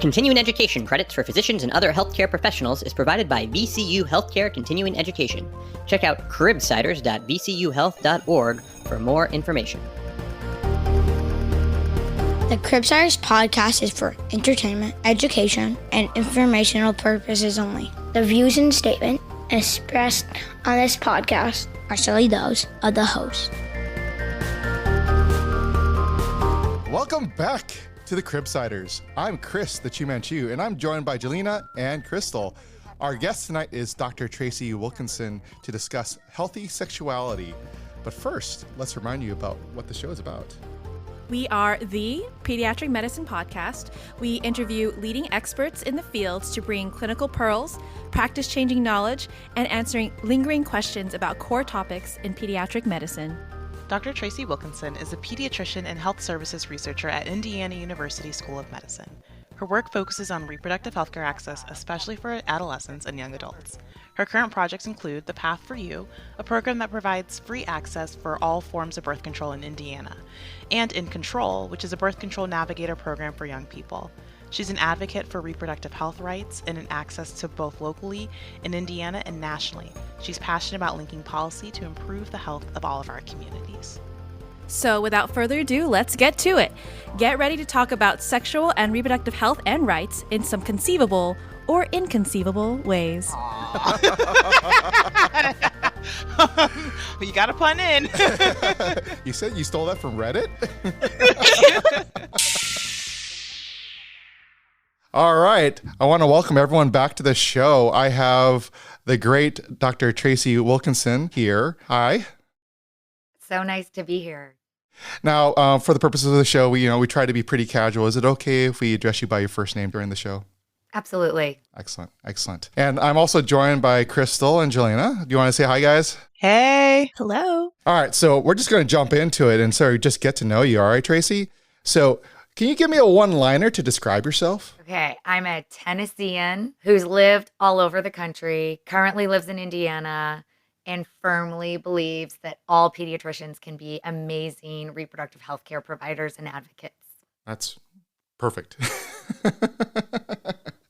Continuing education credits for physicians and other healthcare professionals is provided by VCU Healthcare Continuing Education. Check out cribsiders.vcuhealth.org for more information. The Cribsiders podcast is for entertainment, education, and informational purposes only. The views and statements expressed on this podcast are solely those of the host. Welcome back to the Cribsiders. I'm Chris, the Chu Manchu, and I'm joined by Jelena and Crystal. Our guest tonight is Dr. Tracey Wilkinson to discuss healthy sexuality. But first, let's remind you about what the show is about. We are the Pediatric Medicine Podcast. We interview leading experts in the fields to bring clinical pearls, practice-changing knowledge, and answering lingering questions about core topics in pediatric medicine. Dr. Tracey Wilkinson is a pediatrician and health services researcher at Indiana University School of Medicine. Her work focuses on reproductive healthcare access, especially for adolescents and young adults. Her current projects include The Path for You, a program that provides free access for all forms of birth control in Indiana, and In Control, which is a birth control navigator program for young people. She's an advocate for reproductive health rights and an access to both locally in Indiana and nationally. She's passionate about linking policy to improve the health of all of our communities. So without further ado, let's get to it. Get ready to talk about sexual and reproductive health and rights in some conceivable or inconceivable ways. You got a pun in. You said you stole that from Reddit? All right. I want to welcome everyone back to the show. I have the great Dr. Tracey Wilkinson here. Hi. So nice to be here. Now, for the purposes of the show, we try to be pretty casual. Is it okay if we address you by your first name during the show? Absolutely. Excellent. And I'm also joined by Crystal and Jelena. Do you want to say hi, guys? Hey. Hello. All right. So we're just going to jump into it and just get to know you. All right, Tracey? So can you give me a one-liner to describe yourself? Okay. I'm a Tennessean who's lived all over the country, currently lives in Indiana, and firmly believes that all pediatricians can be amazing reproductive healthcare providers and advocates. That's perfect.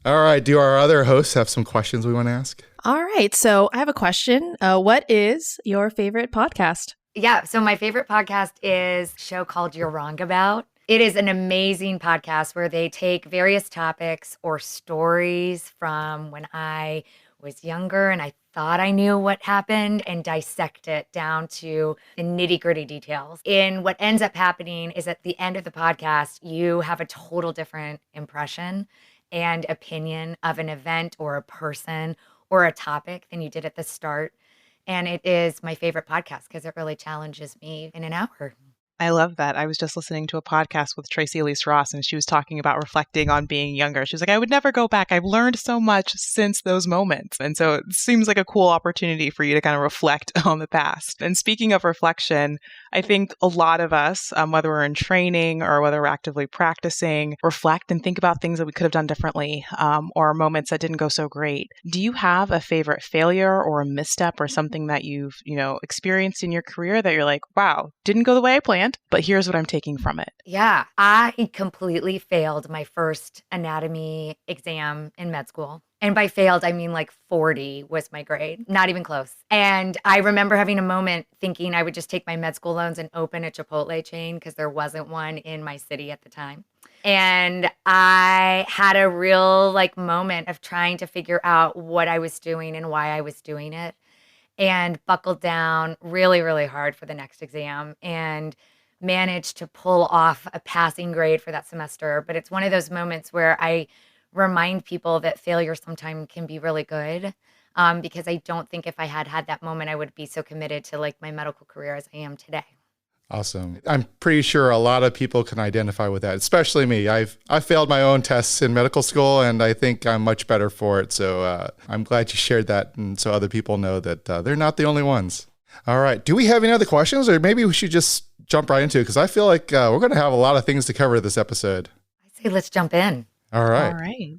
All right. Do our other hosts have some questions we want to ask? All right. So I have a question. What is your favorite podcast? Yeah. So my favorite podcast is a show called You're Wrong About. It is an amazing podcast where they take various topics or stories from when I was younger and I thought I knew what happened and dissect it down to the nitty-gritty details. And what ends up happening is at the end of the podcast, you have a total different impression and opinion of an event or a person or a topic than you did at the start. And it is my favorite podcast because it really challenges me in an hour. I love that. I was just listening to a podcast with Tracy Elise Ross, and she was talking about reflecting on being younger. She was like, I would never go back. I've learned so much since those moments. And so it seems like a cool opportunity for you to kind of reflect on the past. And speaking of reflection, I think a lot of us, whether we're in training or whether we're actively practicing, reflect and think about things that we could have done differently, or moments that didn't go so great. Do you have a favorite failure or a misstep or something that you've, experienced in your career that you're like, wow, didn't go the way I planned, but here's what I'm taking from it? Yeah, I completely failed my first anatomy exam in med school. And by failed, I mean like 40 was my grade, not even close. And I remember having a moment thinking I would just take my med school loans and open a Chipotle chain because there wasn't one in my city at the time. And I had a real moment of trying to figure out what I was doing and why I was doing it, and buckled down really, really hard for the next exam and managed to pull off a passing grade for that semester. But it's one of those moments where I remind people that failure sometimes can be really good, because I don't think if I had had that moment, I would be so committed to my medical career as I am today. Awesome. I'm pretty sure a lot of people can identify with that, especially me. I failed my own tests in medical school, and I think I'm much better for it. So I'm glad you shared that, and so other people know that they're not the only ones. All right. Do we have any other questions, or maybe we should just jump right into it? Because I feel like we're going to have a lot of things to cover this episode. I say let's jump in. All right. All right.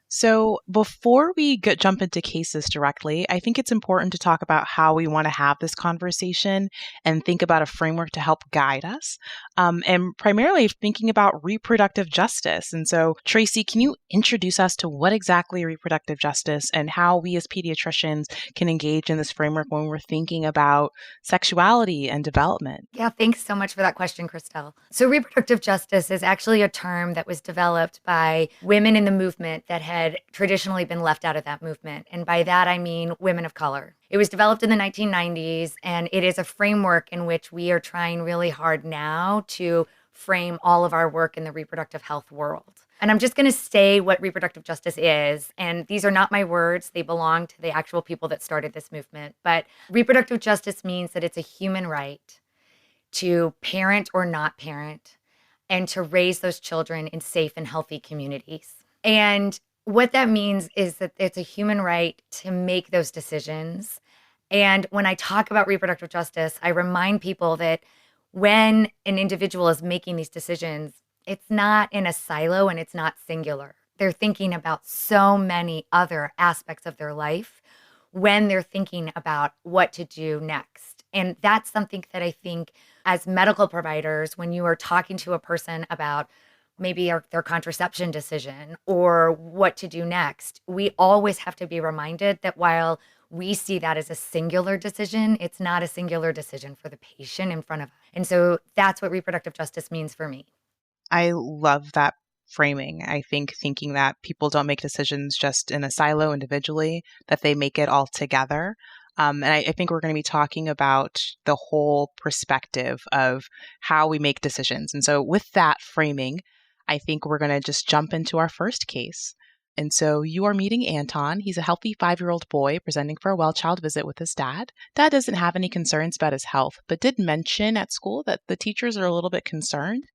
So before we jump into cases directly, I think it's important to talk about how we want to have this conversation and think about a framework to help guide us. And primarily thinking about reproductive justice. And so, Tracey, can you introduce us to what exactly reproductive justice and how we as pediatricians can engage in this framework when we're thinking about sexuality and development? Yeah, thanks so much for that question, Christelle. So reproductive justice is actually a term that was developed by women in the movement that had traditionally been left out of that movement. And by that, I mean women of color. It was developed in the 1990s, and it is a framework in which we are trying really hard now to frame all of our work in the reproductive health world. And I'm just going to say what reproductive justice is. And these are not my words. They belong to the actual people that started this movement. But reproductive justice means that it's a human right to parent or not parent and to raise those children in safe and healthy communities. And what that means is that it's a human right to make those decisions. And when I talk about reproductive justice, I remind people that when an individual is making these decisions, it's not in a silo and it's not singular. They're thinking about so many other aspects of their life when they're thinking about what to do next. And that's something that I think as medical providers, when you are talking to a person about maybe their contraception decision or what to do next, we always have to be reminded that while we see that as a singular decision, it's not a singular decision for the patient in front of us. And so that's what reproductive justice means for me. I love that framing. I think thinking that people don't make decisions just in a silo individually, that they make it all together. And I think we're going to be talking about the whole perspective of how we make decisions. And so with that framing, I think we're going to just jump into our first case. And so you are meeting Anton. He's a healthy 5-year-old boy presenting for a well-child visit with his dad. Dad doesn't have any concerns about his health, but did mention at school that the teachers are a little bit concerned.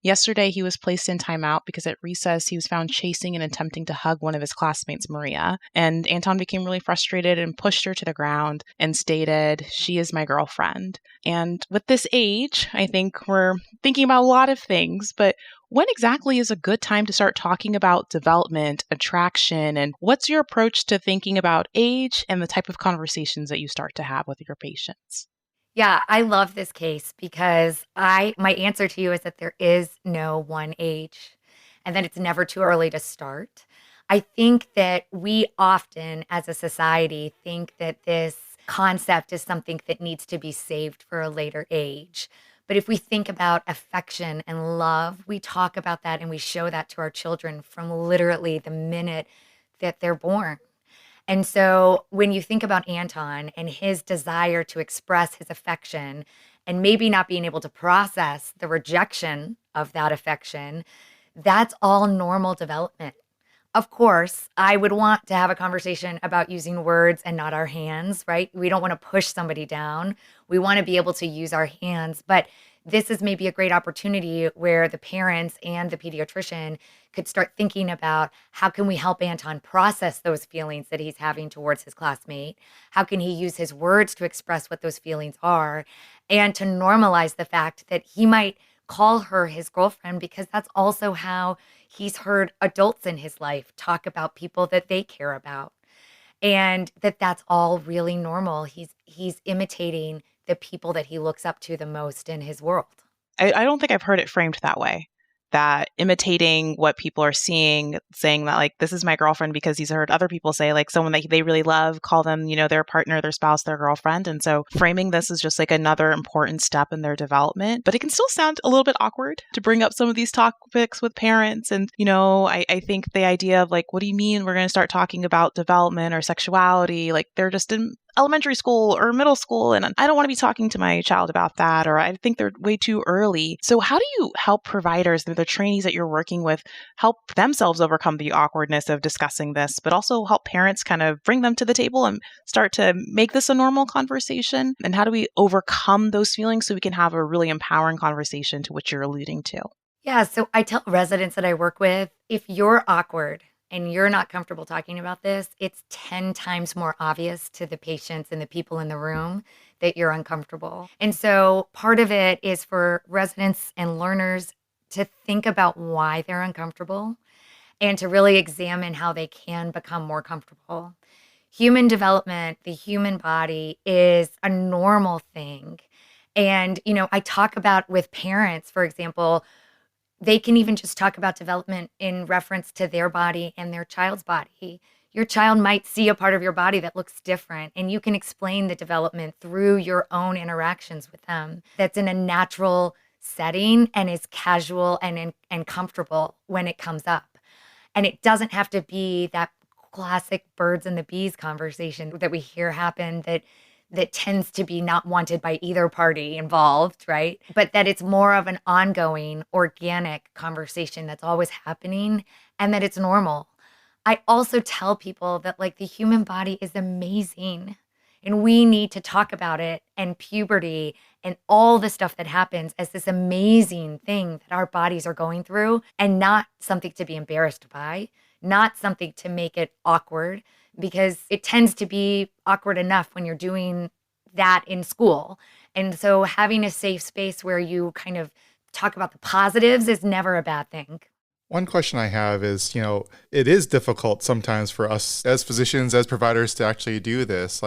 Yesterday, he was placed in timeout because at recess, he was found chasing and attempting to hug one of his classmates, Maria. And Anton became really frustrated and pushed her to the ground and stated, "She is my girlfriend." And with this age, I think we're thinking about a lot of things, but when exactly is a good time to start talking about development, attraction, and what's your approach to thinking about age and the type of conversations that you start to have with your patients? Yeah, I love this case because my answer to you is that there is no one age and that it's never too early to start. I think that we often as a society think that this concept is something that needs to be saved for a later age. But if we think about affection and love, we talk about that and we show that to our children from literally the minute that they're born. And so when you think about Anton and his desire to express his affection and maybe not being able to process the rejection of that affection, that's all normal development. Of course, I would want to have a conversation about using words and not our hands, right? We don't want to push somebody down. We want to be able to use our hands, but this is maybe a great opportunity where the parents and the pediatrician could start thinking about how can we help Anton process those feelings that he's having towards his classmate? How can he use his words to express what those feelings are? And to normalize the fact that he might call her his girlfriend because that's also how he's heard adults in his life talk about people that they care about. And that's all really normal. He's imitating the people that he looks up to the most in his world. I don't think I've heard it framed that way. That imitating what people are seeing, saying that like, this is my girlfriend because he's heard other people say like someone that they really love, call them, their partner, their spouse, their girlfriend. And so framing this is just like another important step in their development, but it can still sound a little bit awkward to bring up some of these topics with parents. And, I think the idea of like, what do you mean we're going to start talking about development or sexuality? Like they're just in elementary school or middle school, and I don't want to be talking to my child about that, or I think they're way too early. So how do you help providers, the trainees that you're working with, help themselves overcome the awkwardness of discussing this, but also help parents kind of bring them to the table and start to make this a normal conversation? And how do we overcome those feelings so we can have a really empowering conversation to which you're alluding to? Yeah, so I tell residents that I work with, if you're awkward and you're not comfortable talking about this, it's 10 times more obvious to the patients and the people in the room that you're uncomfortable. And so part of it is for residents and learners to think about why they're uncomfortable and to really examine how they can become more comfortable. Human development, the human body is a normal thing. And, I talk about with parents, for example, they can even just talk about development in reference to their body and their child's body. Your child might see a part of your body that looks different, and you can explain the development through your own interactions with them. That's in a natural setting and is casual and comfortable when it comes up. And it doesn't have to be that classic birds and the bees conversation that we hear happen that tends to be not wanted by either party involved, right? But that it's more of an ongoing, organic conversation that's always happening and that it's normal. I also tell people that the human body is amazing and we need to talk about it and puberty and all the stuff that happens as this amazing thing that our bodies are going through and not something to be embarrassed by, not something to make it awkward, because it tends to be awkward enough when you're doing that in school. And so having a safe space where you kind of talk about the positives is never a bad thing. One question I have is, it is difficult sometimes for us as physicians, as providers to actually do this.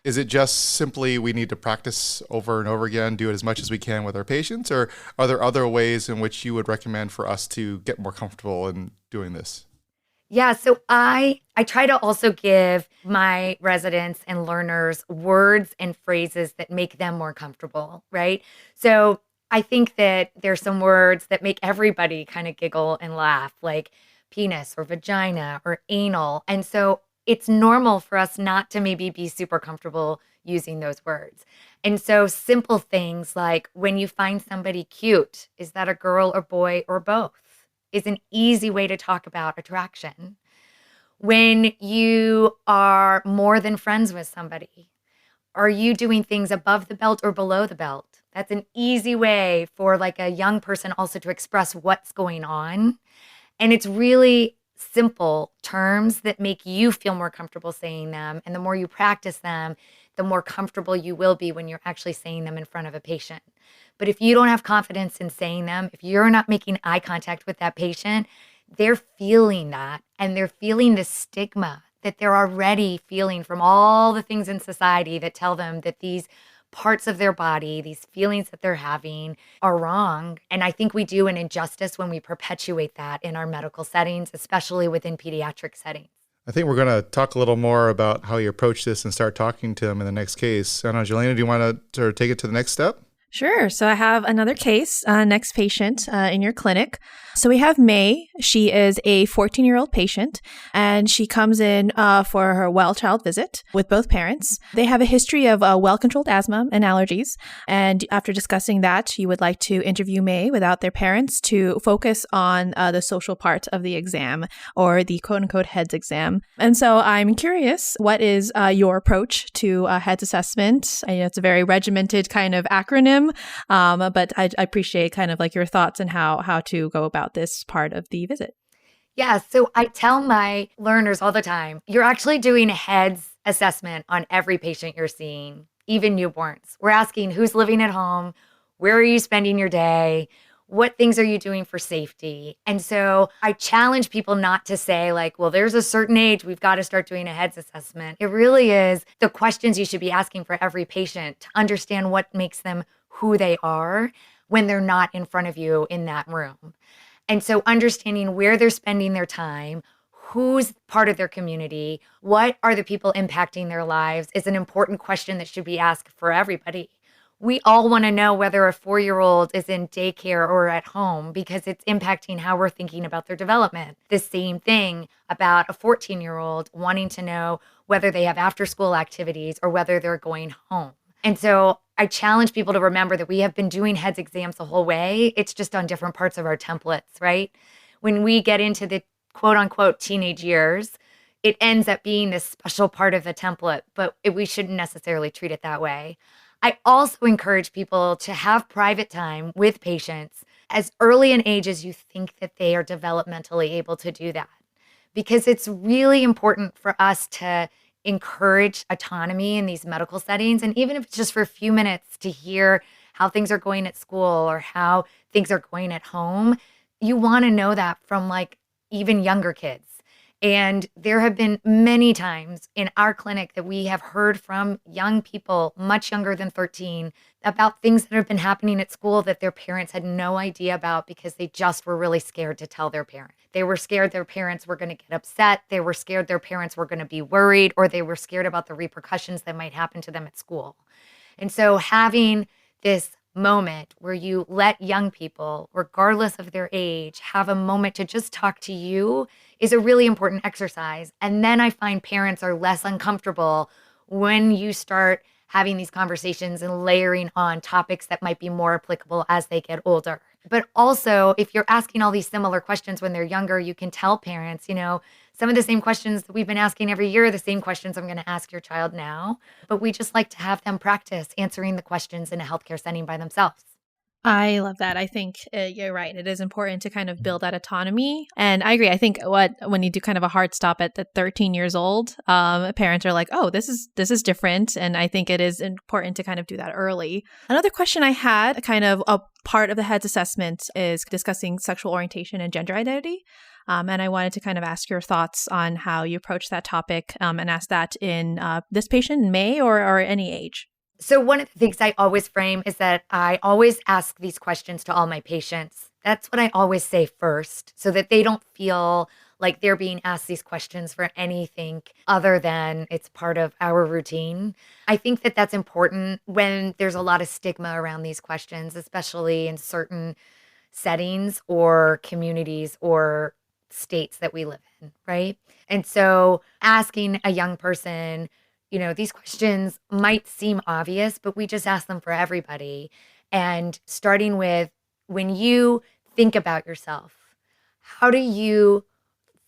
Is it just simply we need to practice over and over again, do it as much as we can with our patients? Or are there other ways in which you would recommend for us to get more comfortable in doing this? Yeah, so I try to also give my residents and learners words and phrases that make them more comfortable, right? So I think that there's some words that make everybody kind of giggle and laugh, like penis or vagina or anal. And so it's normal for us not to maybe be super comfortable using those words. And so simple things like when you find somebody cute, is that a girl or boy or both? Is an easy way to talk about attraction. When you are more than friends with somebody, are you doing things above the belt or below the belt? That's an easy way for a young person also to express what's going on. And it's really simple terms that make you feel more comfortable saying them. And the more you practice them, the more comfortable you will be when you're actually saying them in front of a patient. But if you don't have confidence in saying them, if you're not making eye contact with that patient, they're feeling that, and they're feeling the stigma that they're already feeling from all the things in society that tell them that these parts of their body, these feelings that they're having are wrong. And I think we do an injustice when we perpetuate that in our medical settings, especially within pediatric settings. I think we're going to talk a little more about how you approach this and start talking to them in the next case. I don't know, Jelena, do you want to sort of take it to the next step? Sure. So I have another case, next patient in your clinic. So we have May. She is a 14-year-old patient, and she comes in for her well child visit with both parents. They have a history of well-controlled asthma and allergies. And after discussing that, you would like to interview May without their parents to focus on the social part of the exam, or the quote-unquote HEADS exam. And so I'm curious, what is your approach to HEADS assessment? I know it's a very regimented kind of acronym. But I appreciate kind of your thoughts on how to go about this part of the visit. Yeah, so I tell my learners all the time, you're actually doing a HEADS assessment on every patient you're seeing, even newborns. We're asking who's living at home, where are you spending your day, what things are you doing for safety? And so I challenge people not to say well, there's a certain age, we've got to start doing a HEADS assessment. It really is the questions you should be asking for every patient to understand what makes them who they are when they're not in front of you in that room. And so understanding where they're spending their time, who's part of their community, what are the people impacting their lives is an important question that should be asked for everybody. We all want to know whether a 4-year-old is in daycare or at home because it's impacting how we're thinking about their development. The same thing about a 14-year-old wanting to know whether they have after-school activities or whether they're going home. And so I challenge people to remember that we have been doing HEADS exams the whole way. It's just on different parts of our templates, right? When we get into the quote unquote teenage years, it ends up being this special part of the template, but we shouldn't necessarily treat it that way. I also encourage people to have private time with patients as early an age as you think that they are developmentally able to do that, because it's really important for us to encourage autonomy in these medical settings. And even if it's just for a few minutes to hear how things are going at school or how things are going at home, you want to know that from even younger kids. And there have been many times in our clinic that we have heard from young people, much younger than 13, about things that have been happening at school that their parents had no idea about because they just were really scared to tell their parents. They were scared their parents were going to get upset. They were scared their parents were going to be worried, or they were scared about the repercussions that might happen to them at school. And so having this moment where you let young people, regardless of their age, have a moment to just talk to you is a really important exercise. And then I find parents are less uncomfortable when you start having these conversations and layering on topics that might be more applicable as they get older. But also, if you're asking all these similar questions when they're younger, you can tell parents, some of the same questions that we've been asking every year are the same questions I'm going to ask your child now. But we just like to have them practice answering the questions in a healthcare setting by themselves. I love that. I think you're right. It is important to kind of build that autonomy. And I agree. I think when you do kind of a hard stop at the 13 years old, parents are like, oh, this is different. And I think it is important to kind of do that early. Another question I had, kind of a part of the HEADS assessment, is discussing sexual orientation and gender identity. And I wanted to kind of ask your thoughts on how you approach that topic, and ask that in this patient in May or any age. So one of the things I always frame is that I always ask these questions to all my patients. That's what I always say first, so that they don't feel like they're being asked these questions for anything other than it's part of our routine. I think that that's important when there's a lot of stigma around these questions, especially in certain settings or communities or states that we live in, right? And so asking a young person, these questions might seem obvious, but we just ask them for everybody. And starting with, when you think about yourself, how do you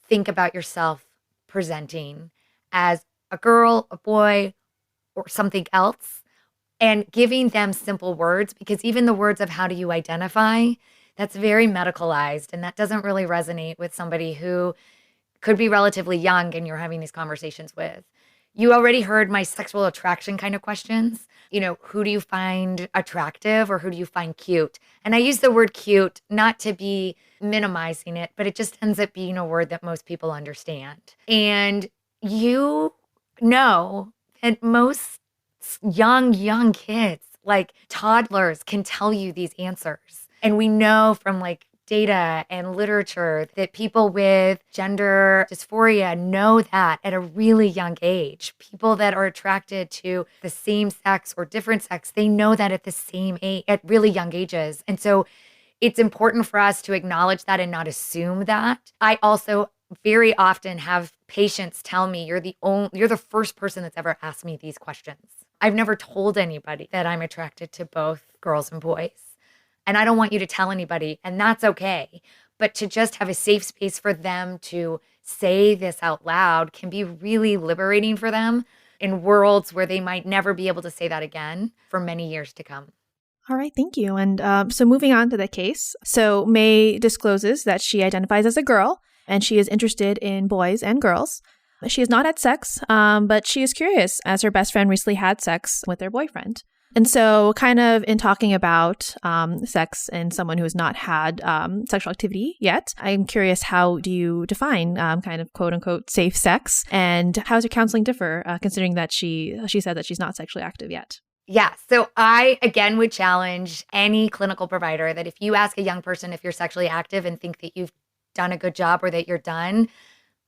think about yourself presenting as a girl, a boy, or something else? And giving them simple words, because even the words of how do you identify, that's very medicalized. And that doesn't really resonate with somebody who could be relatively young and you're having these conversations with. You already heard my sexual attraction kind of questions. Who do you find attractive or who do you find cute? And I use the word cute not to be minimizing it, but it just ends up being a word that most people understand. And you know that most young kids, like toddlers, can tell you these answers. And we know from data and literature that people with gender dysphoria know that at a really young age. People that are attracted to the same sex or different sex, they know that at the same age, at really young ages. And so it's important for us to acknowledge that and not assume that. I also very often have patients tell me, you're the first person that's ever asked me these questions. I've never told anybody that I'm attracted to both girls and boys. And I don't want you to tell anybody, and that's okay. But to just have a safe space for them to say this out loud can be really liberating for them in worlds where they might never be able to say that again for many years to come. All right, thank you. And so moving on to the case. So May discloses that she identifies as a girl and she is interested in boys and girls. She has not had sex, but she is curious as her best friend recently had sex with their boyfriend. And so kind of in talking about sex and someone who has not had sexual activity yet, I'm curious, how do you define kind of quote unquote safe sex, and how does your counseling differ considering that she said that she's not sexually active yet? Yeah. So I, again, would challenge any clinical provider that if you ask a young person if you're sexually active and think that you've done a good job or that you're done,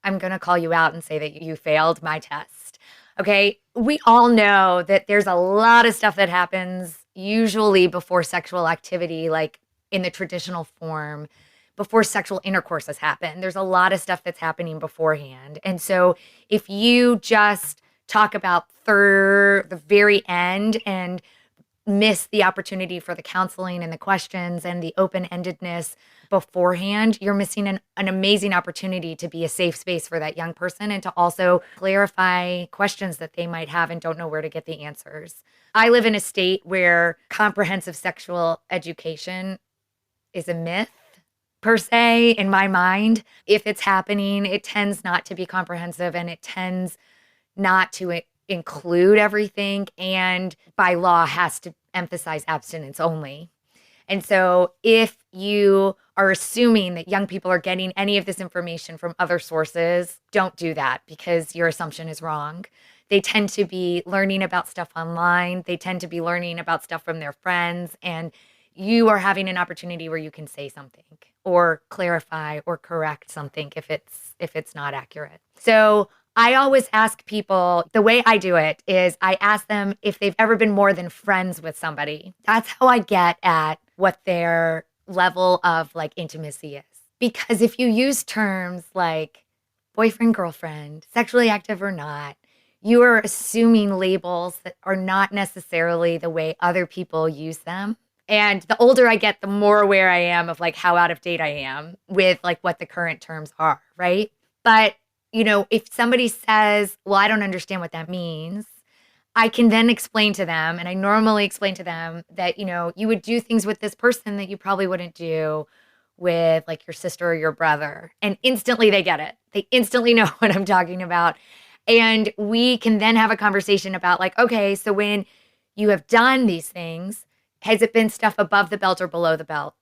I'm going to call you out and say that you failed my test. Okay. We all know that there's a lot of stuff that happens usually before sexual activity, like in the traditional form, before sexual intercourse has happened. There's a lot of stuff that's happening beforehand. And so if you just talk about the very end and miss the opportunity for the counseling and the questions and the open-endedness beforehand, you're missing an amazing opportunity to be a safe space for that young person and to also clarify questions that they might have and don't know where to get the answers. I live in a state where comprehensive sexual education is a myth, per se, in my mind. If it's happening, it tends not to be comprehensive and it tends not to include everything, and by law has to emphasize abstinence only. And so if you are assuming that young people are getting any of this information from other sources, don't do that because your assumption is wrong. They tend to be learning about stuff online. They tend to be learning about stuff from their friends. And you are having an opportunity where you can say something or clarify or correct something if it's not accurate. So I always ask people, the way I do it is I ask them if they've ever been more than friends with somebody. That's how I get at what their level of like intimacy is. Because if you use terms like boyfriend, girlfriend, sexually active or not, you are assuming labels that are not necessarily the way other people use them. And the older I get, the more aware I am of like how out of date I am with like what the current terms are, right? But, you know, if somebody says, well, I don't understand what that means, I can then explain to them, and I normally explain to them that, you know, you would do things with this person that you probably wouldn't do with like your sister or your brother. And instantly they get it. They instantly know what I'm talking about. And we can then have a conversation about like, okay, so when you have done these things, has it been stuff above the belt or below the belt?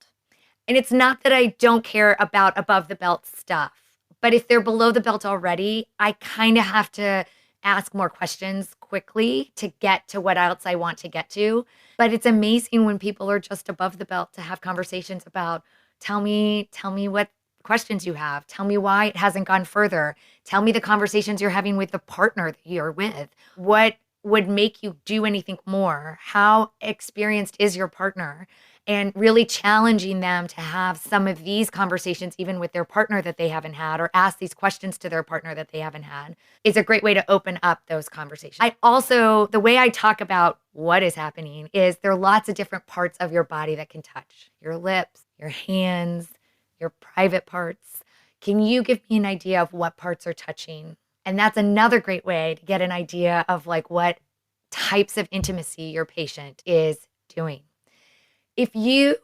And it's not that I don't care about above the belt stuff, but if they're below the belt already, I kind of have to ask more questions quickly to get to what else I want to get to. But it's amazing when people are just above the belt to have conversations about, tell me what questions you have. Tell me why it hasn't gone further. Tell me the conversations you're having with the partner that you're with. What would make you do anything more? How experienced is your partner? And really challenging them to have some of these conversations, even with their partner that they haven't had, or ask these questions to their partner that they haven't had, is a great way to open up those conversations. The way I talk about what is happening is there are lots of different parts of your body that can touch. Your lips, your hands, your private parts. Can you give me an idea of what parts are touching? And that's another great way to get an idea of like what types of intimacy your patient is doing. If you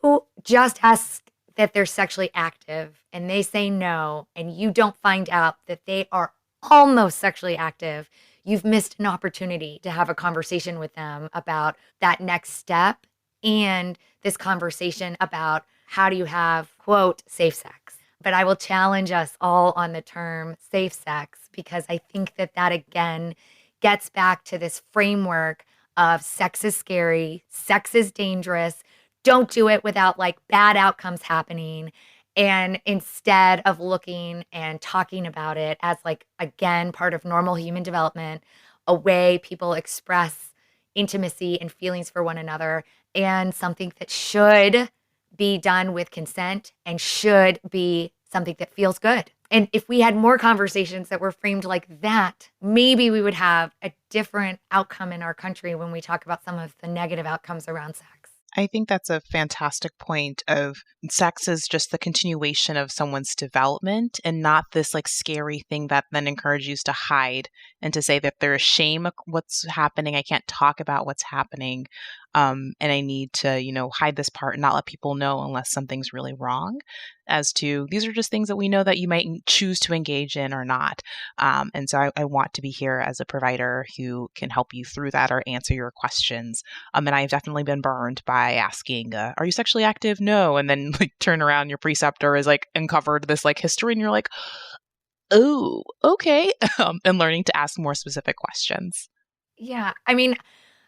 just ask that they're sexually active and they say no, and you don't find out that they are almost sexually active, you've missed an opportunity to have a conversation with them about that next step and this conversation about how do you have, quote, safe sex. But I will challenge us all on the term safe sex because I think that again gets back to this framework of sex is scary, sex is dangerous. Don't do it without like bad outcomes happening. And instead of looking and talking about it as like, again, part of normal human development, a way people express intimacy and feelings for one another, and something that should be done with consent and should be something that feels good. And if we had more conversations that were framed like that, maybe we would have a different outcome in our country when we talk about some of the negative outcomes around sex. I think that's a fantastic point of sex is just the continuation of someone's development and not this like scary thing that then encourages you to hide and to say that there's shame of what's happening. I can't talk about what's happening. And I need to, hide this part and not let people know unless something's really wrong. As to these are just things that we know that you might choose to engage in or not. And so I want to be here as a provider who can help you through that or answer your questions. And I've definitely been burned by asking, are you sexually active? No. And then like turn around, your preceptor is like uncovered this like history and you're like, oh, okay. And learning to ask more specific questions. Yeah. I mean,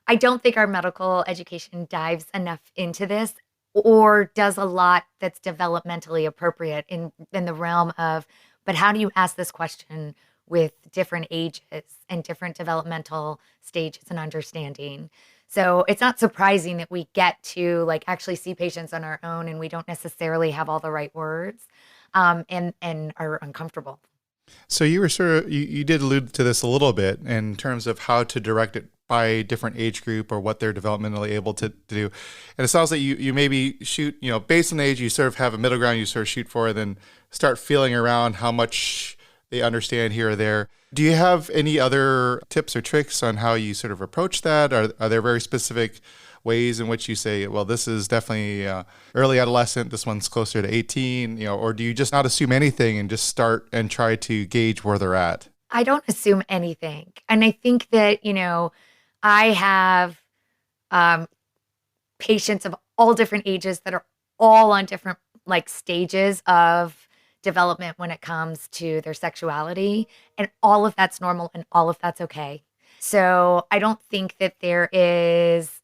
I don't think our medical education dives enough into this or does a lot that's developmentally appropriate in the realm of, but how do you ask this question with different ages and different developmental stages and understanding? So it's not surprising that we get to like actually see patients on our own and we don't necessarily have all the right words and are uncomfortable. So you were you did allude to this a little bit in terms of how to direct it by different age group or what they're developmentally able to do. And it sounds like you maybe shoot, based on the age, you sort of have a middle ground you sort of shoot for, then start feeling around how much they understand here or there. Do you have any other tips or tricks on how you sort of approach that? Are there very specific ways in which you say, well, this is definitely early adolescent, this one's closer to 18, or do you just not assume anything and just start and try to gauge where they're at? I don't assume anything. And I think that, I have patients of all different ages that are all on different like stages of development when it comes to their sexuality. And all of that's normal and all of that's okay. So I don't think that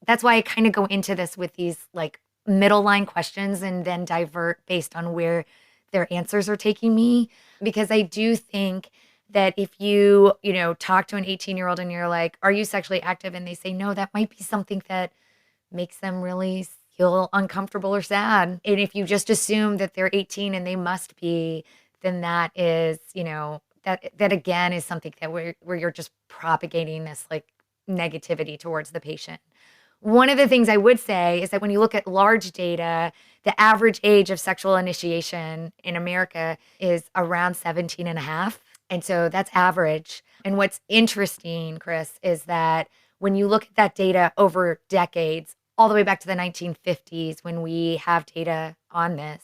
that's why I kind of go into this with these like middle line questions and then divert based on where their answers are taking me. Because I do think that if you talk to an 18-year-old and you're like, are you sexually active? And they say no, that might be something that makes them really feel uncomfortable or sad. And if you just assume that they're 18 and they must be, then that is, that again is something that where you're just propagating this like negativity towards the patient. One of the things I would say is that when you look at large data, the average age of sexual initiation in America is around 17 and a half. And so that's average. And what's interesting, Chris, is that when you look at that data over decades, all the way back to the 1950s, when we have data on this,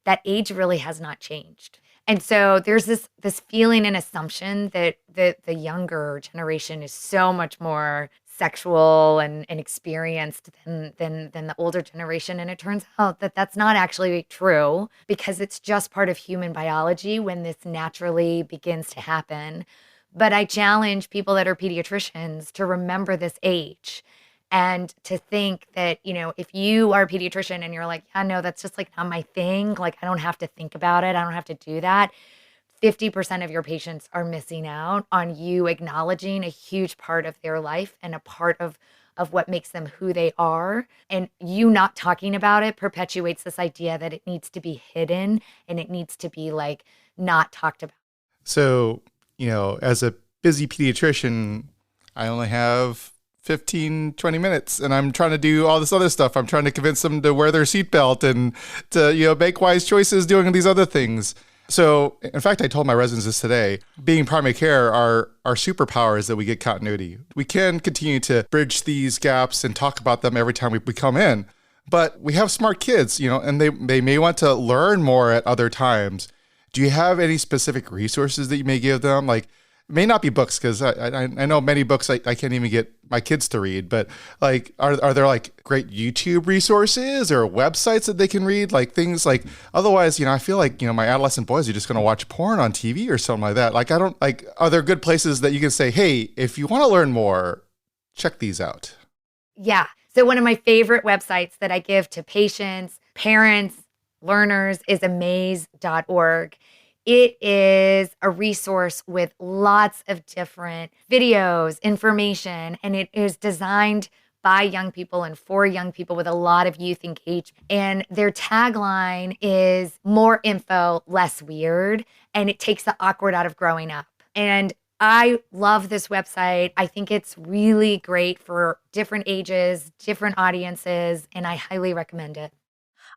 that age really has not changed. And so there's this feeling and assumption that the younger generation is so much more sexual and experienced than the older generation. And it turns out that that's not actually true, because it's just part of human biology when this naturally begins to happen. But I challenge people that are pediatricians to remember this age and to think that, if you are a pediatrician and you're like, yeah, no, that's just like not my thing. Like, I don't have to think about it. I don't have to do that. 50% of your patients are missing out on you acknowledging a huge part of their life and a part of what makes them who they are. And you not talking about it perpetuates this idea that it needs to be hidden and it needs to be like not talked about. So, as a busy pediatrician, I only have 15, 20 minutes and I'm trying to do all this other stuff. I'm trying to convince them to wear their seatbelt and to, make wise choices doing these other things. So, in fact, I told my residents this today, being primary care, our superpower is that we get continuity. We can continue to bridge these gaps and talk about them every time we come in, but we have smart kids, and they may want to learn more at other times. Do you have any specific resources that you may give them? Like, it may not be books, because I know many books I can't even get my kids to read, but like, are there like great YouTube resources or websites that they can read? Like things like, otherwise, I feel like, my adolescent boys are just going to watch porn on TV or something like that. Like, are there good places that you can say, hey, if you want to learn more, check these out? Yeah. So one of my favorite websites that I give to patients, parents, learners is amaze.org. It is a resource with lots of different videos, information, and it is designed by young people and for young people with a lot of youth engagement. And their tagline is more info, less weird, and it takes the awkward out of growing up. And I love this website. I think it's really great for different ages, different audiences, and I highly recommend it.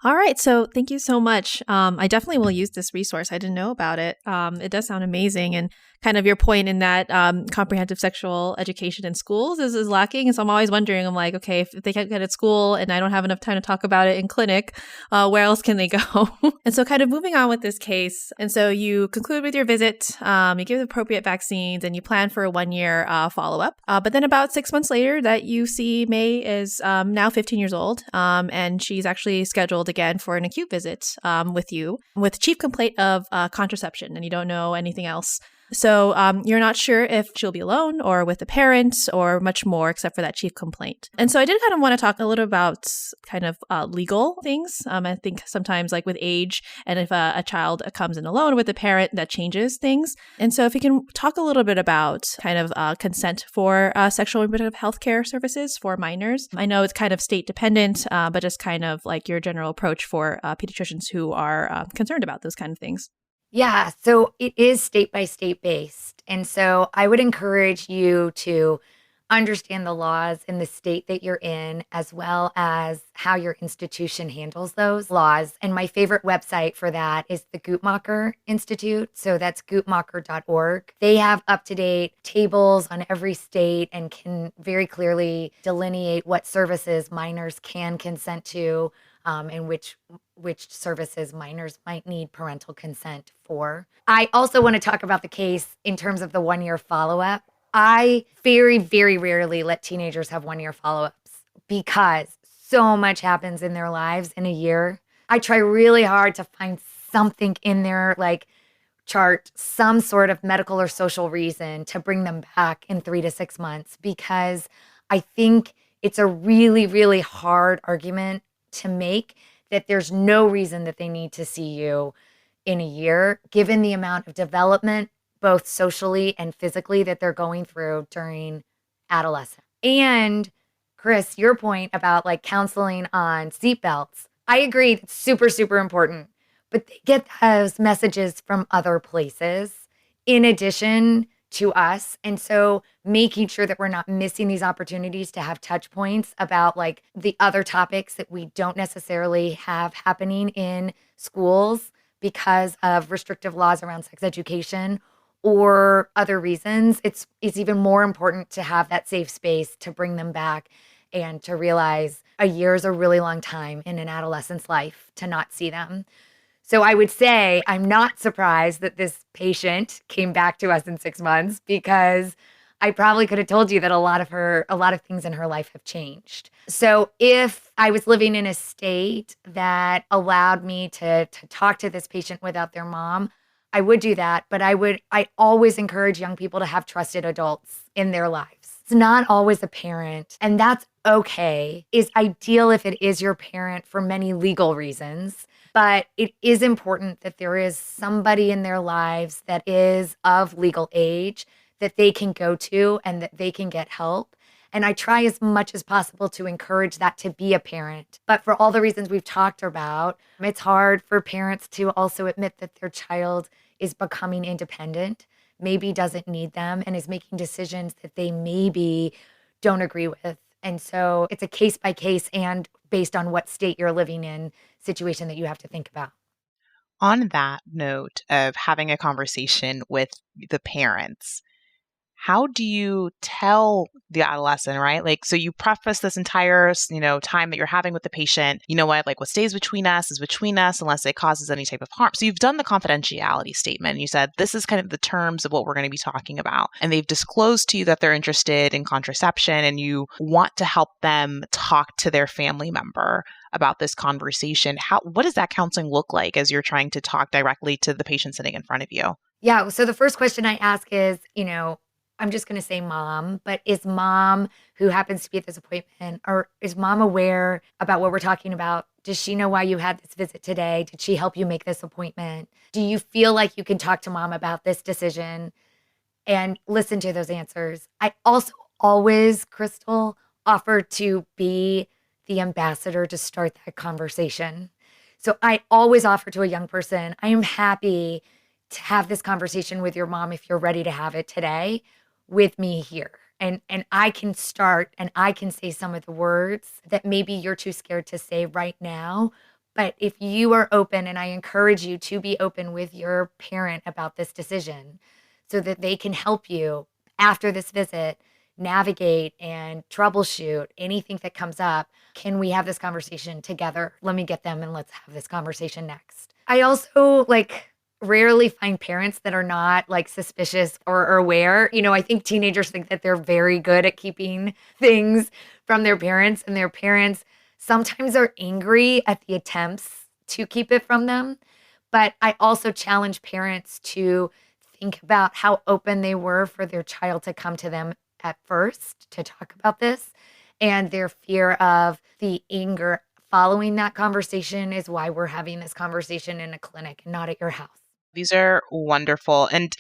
All right. So thank you so much. I definitely will use this resource. I didn't know about it. It does sound amazing. And kind of your point in that comprehensive sexual education in schools is lacking. And so I'm always wondering, I'm like, okay, if they can't get it at school and I don't have enough time to talk about it in clinic, where else can they go? And so kind of moving on with this case. And so you conclude with your visit, you give the appropriate vaccines, and you plan for a 1-year follow-up. But then about 6 months later that you see May is now 15 years old. And she's actually scheduled again for an acute visit with you with chief complaint of contraception, and you don't know anything else. So you're not sure if she'll be alone or with a parent or much more except for that chief complaint. And so I did kind of want to talk a little about kind of legal things. I think sometimes like with age and if a child comes in alone with a parent, that changes things. And so if you can talk a little bit about kind of consent for sexual and reproductive health care services for minors. I know it's kind of state dependent, but just kind of like your general approach for pediatricians who are concerned about those kind of things. Yeah, so it is state by state based. And so I would encourage you to understand the laws in the state that you're in, as well as how your institution handles those laws. And my favorite website for that is the Guttmacher Institute. So that's guttmacher.org. They have up-to-date tables on every state and can very clearly delineate what services minors can consent to, and which services minors might need parental consent for. I also want to talk about the case in terms of the 1-year follow-up. I very, very rarely let teenagers have 1-year follow-ups because so much happens in their lives in a year. I try really hard to find something in their like chart, some sort of medical or social reason to bring them back in 3 to 6 months, because I think it's a really, really hard argument to make that there's no reason that they need to see you in a year, given the amount of development, both socially and physically, that they're going through during adolescence. And Chris, your point about like counseling on seatbelts, I agree. It's super, super important, but they get those messages from other places in addition to us. And so making sure that we're not missing these opportunities to have touch points about like the other topics that we don't necessarily have happening in schools because of restrictive laws around sex education or other reasons, it's even more important to have that safe space to bring them back and to realize a year is a really long time in an adolescent's life to not see them. So I would say I'm not surprised that this patient came back to us in 6 months, because I probably could have told you that a lot of things in her life have changed. So if I was living in a state that allowed me to talk to this patient without their mom, I would do that. But I always encourage young people to have trusted adults in their lives. It's not always a parent, and that's okay. It's ideal if it is your parent for many legal reasons. But it is important that there is somebody in their lives that is of legal age that they can go to and that they can get help. And I try as much as possible to encourage that to be a parent. But for all the reasons we've talked about, it's hard for parents to also admit that their child is becoming independent, maybe doesn't need them, and is making decisions that they maybe don't agree with. And so it's a case by case and based on what state you're living in situation that you have to think about. On that note of having a conversation with the parents, how do you tell the adolescent, right? Like, so you preface this entire, time that you're having with the patient, you know what, like what stays between us is between us unless it causes any type of harm. So you've done the confidentiality statement. And you said, this is kind of the terms of what we're going to be talking about. And they've disclosed to you that they're interested in contraception and you want to help them talk to their family member about this conversation. What does that counseling look like as you're trying to talk directly to the patient sitting in front of you? Yeah. So the first question I ask is, I'm just going to say mom, but is mom, who happens to be at this appointment, or is mom aware about what we're talking about? Does she know why you had this visit today? Did she help you make this appointment? Do you feel like you can talk to mom about this decision and listen to those answers? I also always, Crystal, offer to be the ambassador to start that conversation. So I always offer to a young person, I am happy to have this conversation with your mom if you're ready to have it today with me here. And I can start and I can say some of the words that maybe you're too scared to say right now. But if you are open, and I encourage you to be open with your parent about this decision so that they can help you after this visit navigate and troubleshoot anything that comes up. Can we have this conversation together? Let me get them and let's have this conversation next. I also rarely find parents that are not suspicious or aware. I think teenagers think that they're very good at keeping things from their parents, and their parents sometimes are angry at the attempts to keep it from them. But I also challenge parents to think about how open they were for their child to come to them at first to talk about this, and their fear of the anger following that conversation is why we're having this conversation in a clinic and not at your house. These are wonderful. And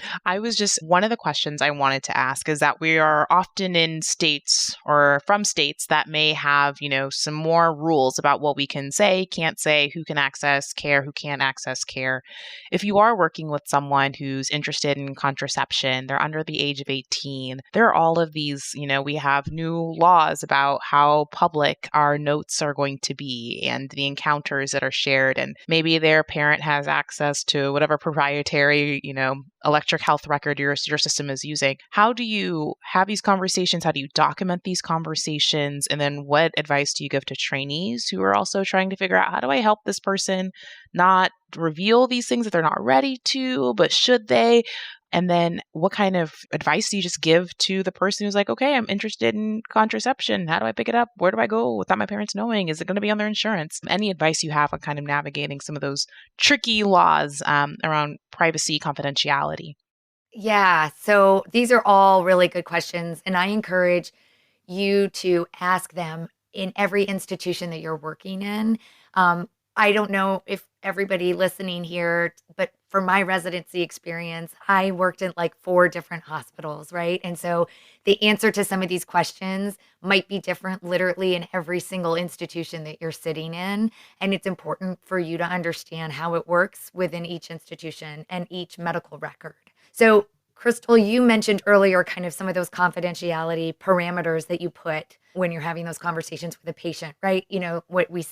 one of the questions I wanted to ask is that we are often in states or from states that may have, some more rules about what we can say, can't say, who can access care, who can't access care. If you are working with someone who's interested in contraception, they're under the age of 18, there are all of these, we have new laws about how public our notes are going to be and the encounters that are shared. And maybe their parent has access to whatever proprietary, electric health record your system is using. How do you have these conversations? How do you document these conversations? And then what advice do you give to trainees who are also trying to figure out, how do I help this person not reveal these things that they're not ready to, but should they? And then what kind of advice do you just give to the person who's like, okay, I'm interested in contraception. How do I pick it up? Where do I go without my parents knowing? Is it going to be on their insurance? Any advice you have on kind of navigating some of those tricky laws around privacy, confidentiality? Yeah. So these are all really good questions. And I encourage you to ask them in every institution that you're working in. I don't know if everybody listening here, but for my residency experience, I worked in like 4 different hospitals, right? And so the answer to some of these questions might be different literally in every single institution that you're sitting in. And it's important for you to understand how it works within each institution and each medical record. So, Crystal, you mentioned earlier kind of some of those confidentiality parameters that you put when you're having those conversations with a patient, right? You know, what we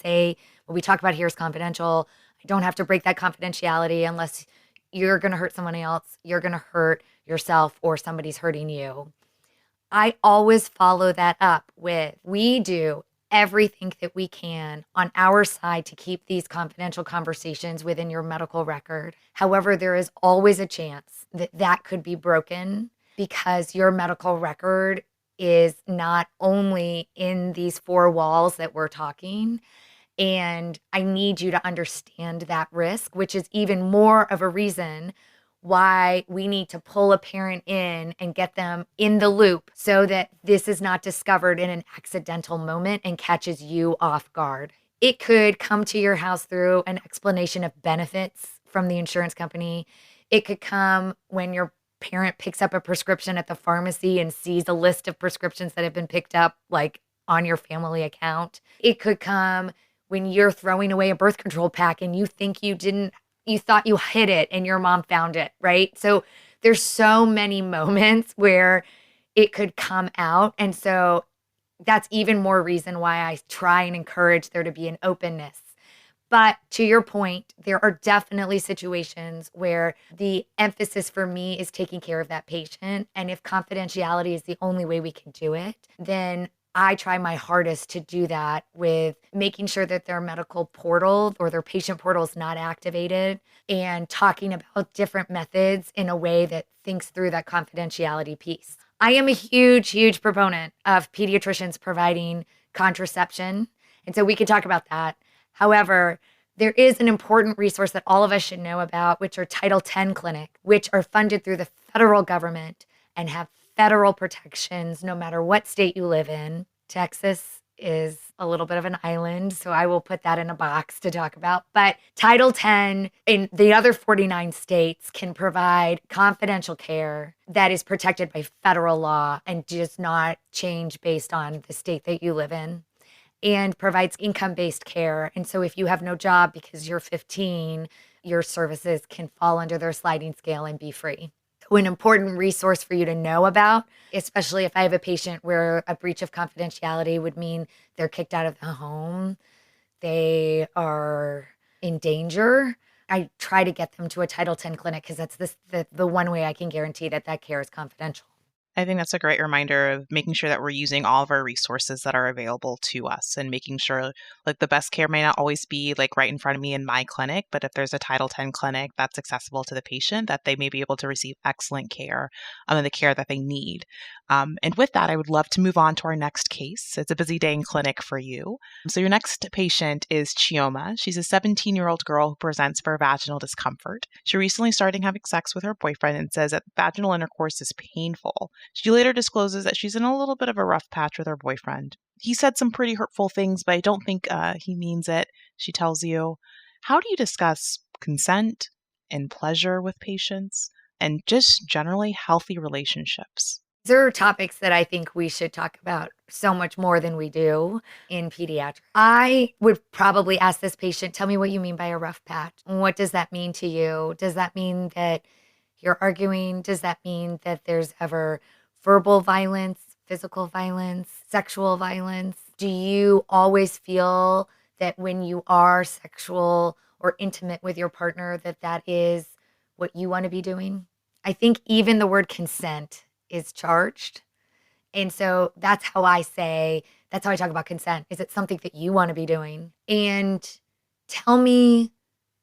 talk about here is confidential. I don't have to break that confidentiality unless you're going to hurt someone else, you're going to hurt yourself, or somebody's hurting you. I always follow that up with, we do everything that we can on our side to keep these confidential conversations within your medical record. However, there is always a chance that that could be broken because your medical record is not only in these 4 walls that we're talking. And I need you to understand that risk, which is even more of a reason why we need to pull a parent in and get them in the loop so that this is not discovered in an accidental moment and catches you off guard. It could come to your house through an explanation of benefits from the insurance company. It could come when your parent picks up a prescription at the pharmacy and sees a list of prescriptions that have been picked up like on your family account. It could come when you're throwing away a birth control pack and you think you thought you hid it and your mom found it, right? So there's so many moments where it could come out. And so that's even more reason why I try and encourage there to be an openness. But to your point, there are definitely situations where the emphasis for me is taking care of that patient. And if confidentiality is the only way we can do it, then I try my hardest to do that with making sure that their medical portal or their patient portal is not activated and talking about different methods in a way that thinks through that confidentiality piece. I am a huge, huge proponent of pediatricians providing contraception. And so we can talk about that. However, there is an important resource that all of us should know about, which are Title X clinic, which are funded through the federal government and have federal protections no matter what state you live in. Texas is a little bit of an island, so I will put that in a box to talk about. But Title X in the other 49 states can provide confidential care that is protected by federal law and does not change based on the state that you live in, and provides income-based care. And so if you have no job because you're 15, your services can fall under their sliding scale and be free. An important resource for you to know about, especially if I have a patient where a breach of confidentiality would mean they're kicked out of the home, they are in danger. I try to get them to a Title X clinic because that's the one way I can guarantee that care is confidential. I think that's a great reminder of making sure that we're using all of our resources that are available to us and making sure like the best care may not always be like right in front of me in my clinic, but if there's a Title X clinic that's accessible to the patient, that they may be able to receive excellent care and the care that they need. And with that, I would love to move on to our next case. It's a busy day in clinic for you. So your next patient is Chioma. She's a 17-year-old girl who presents for vaginal discomfort. She recently started having sex with her boyfriend and says that vaginal intercourse is painful. She later discloses that she's in a little bit of a rough patch with her boyfriend. He said some pretty hurtful things, but I don't think he means it, she tells you. How do you discuss consent and pleasure with patients and just generally healthy relationships? There are topics that I think we should talk about so much more than we do in pediatrics. I would probably ask this patient, tell me what you mean by a rough patch. What does that mean to you? Does that mean that you're arguing? Does that mean that there's ever verbal violence, physical violence, sexual violence? Do you always feel that when you are sexual or intimate with your partner, that is what you want to be doing? I think even the word consent is charged. And so that's how I talk about consent. Is it something that you want to be doing? And tell me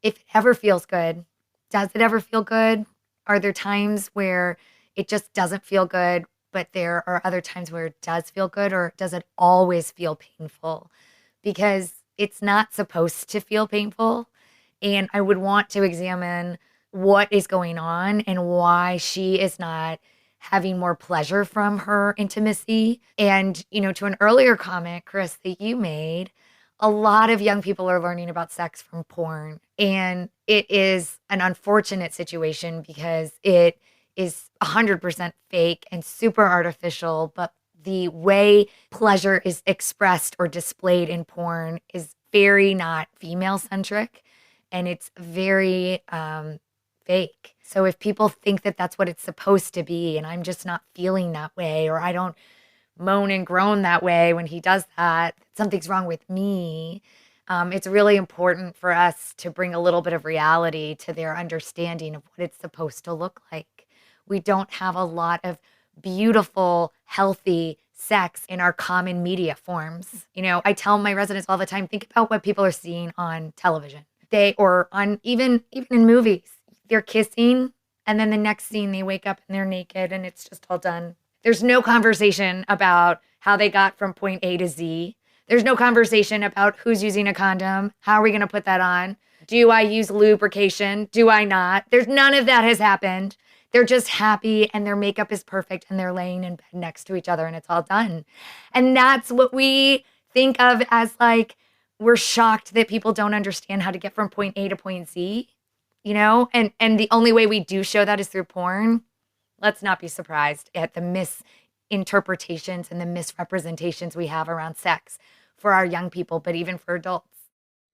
if it ever feels good. Does it ever feel good? Are there times where it just doesn't feel good, but there are other times where it does feel good, or does it always feel painful? Because it's not supposed to feel painful. And I would want to examine what is going on and why she is not having more pleasure from her intimacy. And, to an earlier comment, Chris, that you made, a lot of young people are learning about sex from porn. And it is an unfortunate situation because it is 100% fake and super artificial. But the way pleasure is expressed or displayed in porn is very not female centric. And it's very fake. So if people think that that's what it's supposed to be, and I'm just not feeling that way, or I don't moan and groan that way when he does that, something's wrong with me. It's really important for us to bring a little bit of reality to their understanding of what it's supposed to look like. We don't have a lot of beautiful, healthy sex in our common media forms. I tell my residents all the time, think about what people are seeing on television. Or on even in movies, they're kissing, and then the next scene they wake up and they're naked and it's just all done. There's no conversation about how they got from point A to Z. There's no conversation about who's using a condom. How are we going to put that on? Do I use lubrication? Do I not? There's none of that has happened. They're just happy and their makeup is perfect and they're laying in bed next to each other and it's all done. And that's what we think of as like, we're shocked that people don't understand how to get from point A to point Z, and the only way we do show that is through porn. Let's not be surprised at the misinterpretations and the misrepresentations we have around sex for our young people, but even for adults.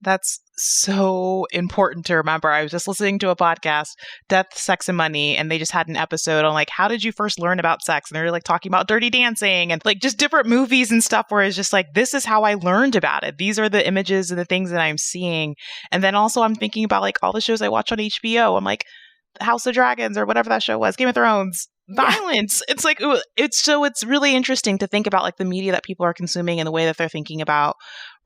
That's so important to remember. I was just listening to a podcast, Death, Sex, and Money, and they just had an episode on how did you first learn about sex? And they're talking about Dirty Dancing and just different movies and stuff where it's just this is how I learned about it. These are the images and the things that I'm seeing. And then also I'm thinking about all the shows I watch on HBO. I'm House of Dragons or whatever that show was, Game of Thrones. Violence. It's it's really interesting to think about the media that people are consuming and the way that they're thinking about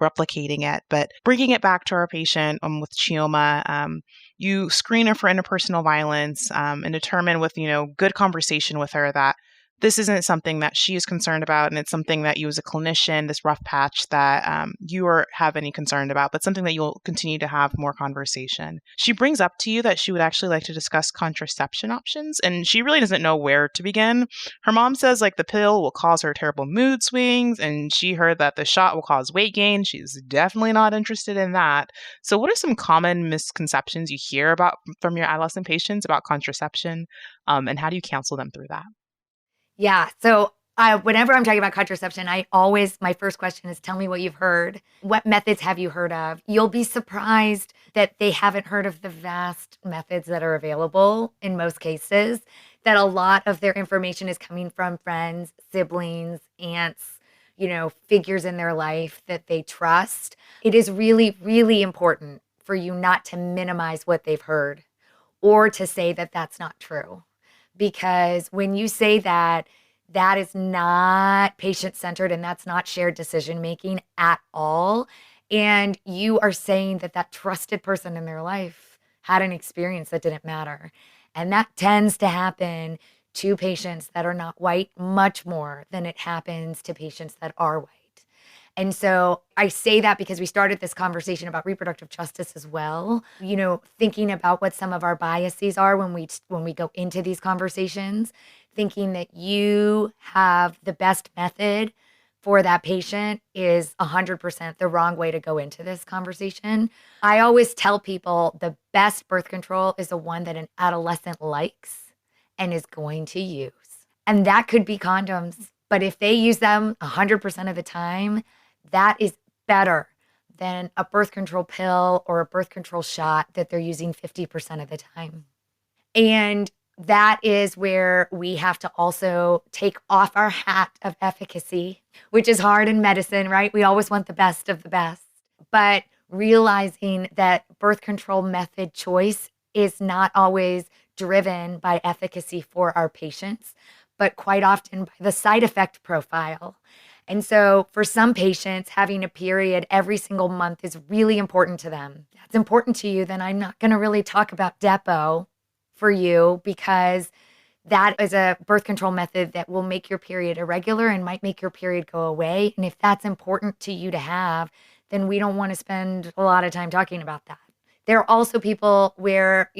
replicating it. But bringing it back to our patient with Chioma, you screen her for interpersonal violence and determine with good conversation with her that this isn't something that she is concerned about, and it's something that you as a clinician, this rough patch that have any concern about, but something that you'll continue to have more conversation. She brings up to you that she would actually like to discuss contraception options, and she really doesn't know where to begin. Her mom says the pill will cause her terrible mood swings, and she heard that the shot will cause weight gain. She's definitely not interested in that. So what are some common misconceptions you hear about from your adolescent patients about contraception, and how do you counsel them through that? Yeah. So whenever I'm talking about contraception, my first question is, tell me what you've heard. What methods have you heard of? You'll be surprised that they haven't heard of the vast methods that are available in most cases, that a lot of their information is coming from friends, siblings, aunts, figures in their life that they trust. It is really, really important for you not to minimize what they've heard or to say that that's not true. Because when you say that, that is not patient-centered and that's not shared decision-making at all. And you are saying that that trusted person in their life had an experience that didn't matter. And that tends to happen to patients that are not white much more than it happens to patients that are white. And so I say that because we started this conversation about reproductive justice as well, thinking about what some of our biases are when we go into these conversations, thinking that you have the best method for that patient is 100% the wrong way to go into this conversation. I always tell people the best birth control is the one that an adolescent likes and is going to use. And that could be condoms. But if they use them 100% of the time, that is better than a birth control pill or a birth control shot that they're using 50% of the time. And that is where we have to also take off our hat of efficacy, which is hard in medicine, right? We always want the best of the best. But realizing that birth control method choice is not always driven by efficacy for our patients, but quite often by the side effect profile. And so for some patients, having a period every single month is really important to them. That's important to you, then I'm not going to really talk about Depo for you because that is a birth control method that will make your period irregular and might make your period go away. And if that's important to you to have, then we don't want to spend a lot of time talking about that. There are also people where,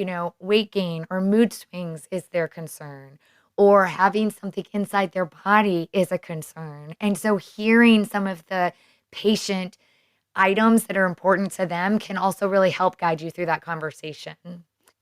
weight gain or mood swings is their concern, or having something inside their body is a concern. And so hearing some of the patient items that are important to them can also really help guide you through that conversation.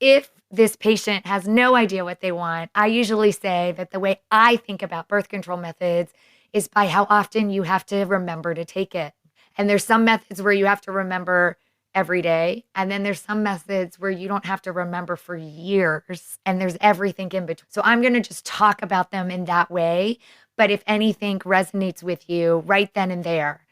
If this patient has no idea what they want, I usually say that the way I think about birth control methods is by how often you have to remember to take it. And there's some methods where you have to remember every day. And then there's some methods where you don't have to remember for years. And there's everything in between. So I'm going to just talk about them in that way. But if anything resonates with you right then and there,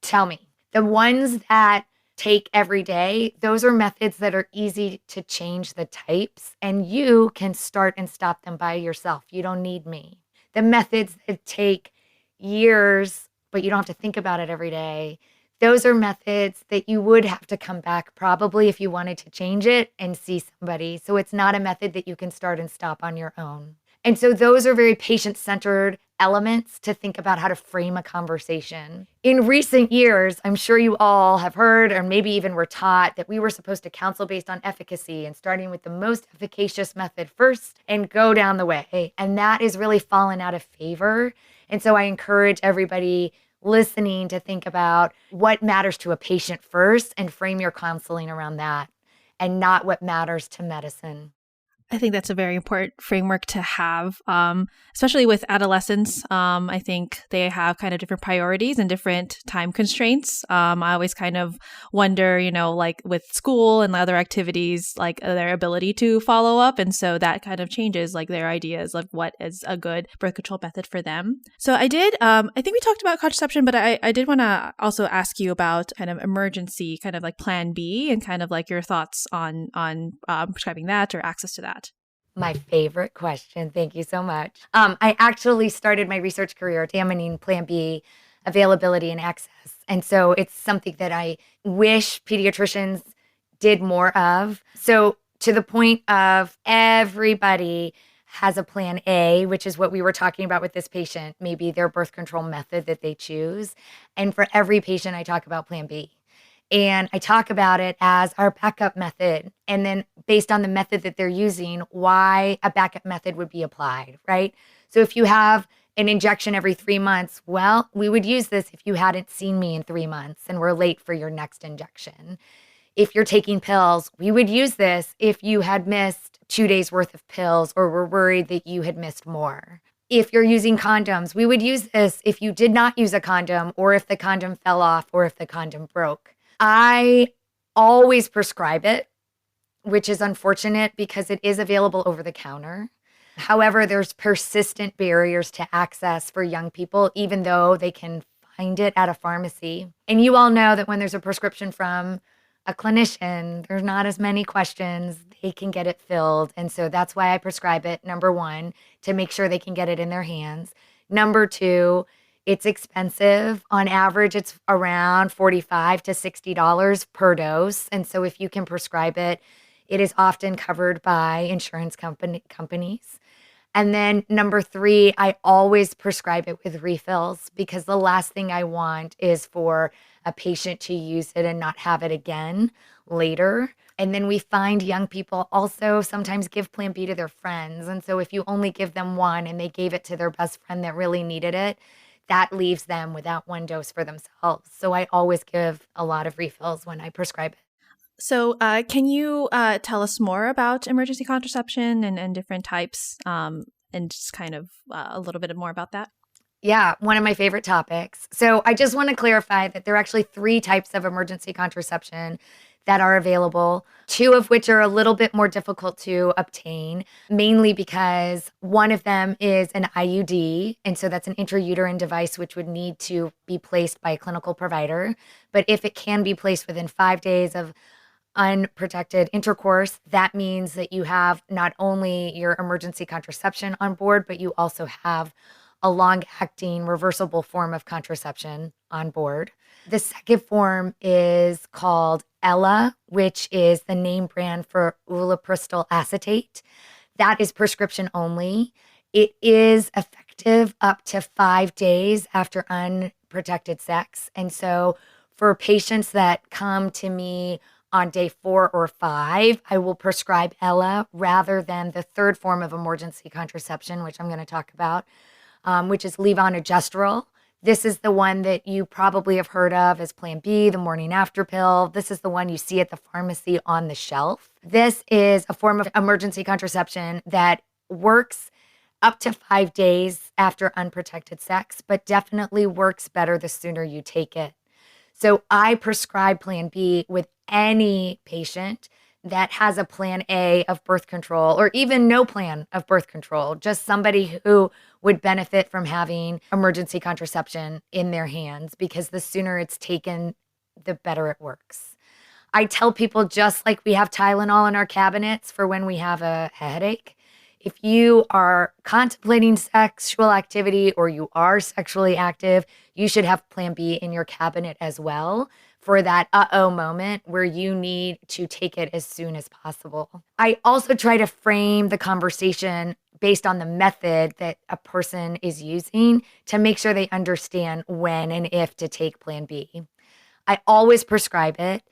tell me. The ones that take every day, those are methods that are easy to change the types. And you can start and stop them by yourself. You don't need me. The methods that take years, but you don't have to think about it every day, those are methods that you would have to come back probably if you wanted to change it and see somebody. So it's not a method that you can start and stop on your own. And so those are very patient-centered elements to think about how to frame a conversation. In recent years, I'm sure you all have heard or maybe even were taught that we were supposed to counsel based on efficacy and starting with the most efficacious method first and go down the way. And that is really fallen out of favor. And so I encourage everybody listening to think about what matters to a patient first and frame your counseling around that and not what matters to medicine. I think that's a very important framework to have, especially with adolescents. I think they have kind of different priorities and different time constraints. I always kind of wonder, like with school and other activities, like their ability to follow up. And so that kind of changes like their ideas of what is a good birth control method for them. So I think we talked about contraception, but I did want to also ask you about kind of emergency, kind of like plan B and kind of like your thoughts on prescribing that or access to that. My favorite question. Thank you so much. I actually started my research career examining Plan B availability and access. And so it's something that I wish pediatricians did more of. So to the point of everybody has a Plan A, which is what we were talking about with this patient, maybe their birth control method that they choose. And for every patient, I talk about Plan B. And I talk about it as our backup method. And then based on the method that they're using, why a backup method would be applied, right? So if you have an injection every 3 months, well, we would use this if you hadn't seen me in 3 months and were late for your next injection. If you're taking pills, we would use this if you had missed 2 days worth of pills or were worried that you had missed more. If you're using condoms, we would use this if you did not use a condom or if the condom fell off or if the condom broke. I always prescribe it, which is unfortunate because it is available over the counter. However, there's persistent barriers to access for young people, even though they can find it at a pharmacy. And you all know that when there's a prescription from a clinician, there's not as many questions. They can get it filled. And so that's why I prescribe it, number one, to make sure they can get it in their hands. Number two, it's expensive. On average, it's around $45 to $60 per dose. And so if you can prescribe it, it is often covered by insurance companies. And then number three, I always prescribe it with refills because the last thing I want is for a patient to use it and not have it again later. And then we find young people also sometimes give Plan B to their friends. And so if you only give them one and they gave it to their best friend that really needed it, that leaves them without one dose for themselves. So I always give a lot of refills when I prescribe it. So can you tell us more about emergency contraception and different types and just kind of a little bit more about that? Yeah, one of my favorite topics. So I just want to clarify that there are actually 3 types of emergency contraception that are available, 2 of which are a little bit more difficult to obtain, mainly because one of them is an IUD. And so that's an intrauterine device, which would need to be placed by a clinical provider. But if it can be placed within 5 days of unprotected intercourse, that means that you have not only your emergency contraception on board, but you also have a long-acting reversible form of contraception on board. The second form is called Ella, which is the name brand for ulipristal acetate. That is prescription only. It is effective up to 5 days after unprotected sex. And so for patients that come to me on day 4 or 5, I will prescribe Ella rather than the third form of emergency contraception, which I'm going to talk about, which is levonorgestrel. This is the one that you probably have heard of as Plan B, the morning after pill. This is the one you see at the pharmacy on the shelf. This is a form of emergency contraception that works up to 5 days after unprotected sex, but definitely works better the sooner you take it. So I prescribe Plan B with any patient that has a Plan A of birth control or even no plan of birth control, just somebody who would benefit from having emergency contraception in their hands, because the sooner it's taken, the better it works. I tell people, just like we have Tylenol in our cabinets for when we have a headache, if you are contemplating sexual activity or you are sexually active, you should have Plan B in your cabinet as well for that moment where you need to take it as soon as possible. I also try to frame the conversation based on the method that a person is using to make sure they understand when and if to take Plan B. I always prescribe it